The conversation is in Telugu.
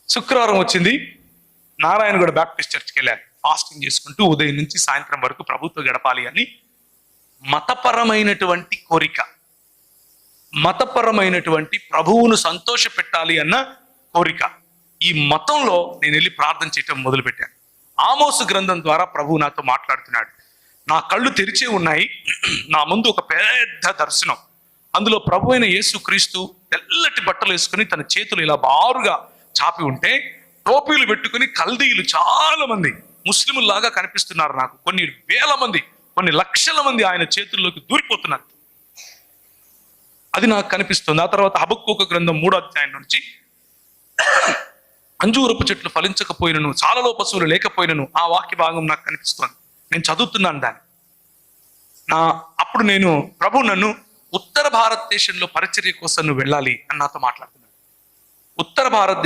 శుక్రవారం వచ్చింది, నారాయణగూడ బ్యాప్టిస్ట్ చర్చ్కి వెళ్ళాను. ఫాస్టింగ్ చేసుకుంటూ ఉదయం నుంచి సాయంత్రం వరకు ప్రభుత్వం గడపాలి అని మతపరమైనటువంటి కోరిక, మతపరమైనటువంటి ప్రభువును సంతోష పెట్టాలి అన్న కోరిక. ఈ మతంలో నేను వెళ్ళి ప్రార్థన చేయటం మొదలుపెట్టాను. ఆమోసు గ్రంథం ద్వారా ప్రభువు నాతో మాట్లాడుతున్నాడు. నా కళ్ళు తెరిచే ఉన్నాయి. నా ముందు ఒక పెద్ద దర్శనం. అందులో ప్రభు అయిన యేసుక్రీస్తు తెల్లటి బట్టలు వేసుకుని తన చేతులు ఇలా బారుగా చాపి ఉంటే, టోపీలు పెట్టుకుని కల్దీయులు చాలా మంది ముస్లింలాగా కనిపిస్తున్నారు నాకు. కొన్ని వేల మంది, కొన్ని లక్షల మంది ఆయన చేతుల్లోకి దూరిపోతున్నారు. అది నాకు కనిపిస్తుంది. ఆ తర్వాత హబక్కూకు గ్రంథం 3వ అధ్యాయం నుంచి, అంజూరపు చెట్లు ఫలించకపోయినను, చాలలో పశువులు లేకపోయినను, ఆ వాక్య భాగం నాకు కనిపిస్తుంది. నేను చదువుతున్నాను దాన్ని. అప్పుడు నేను, ప్రభు నన్ను ఉత్తర భారతదేశంలో పరిచర్య కోసం నువ్వు వెళ్ళాలి అని నాతో మాట్లాడుతున్నాను. ఉత్తర భారతదేశం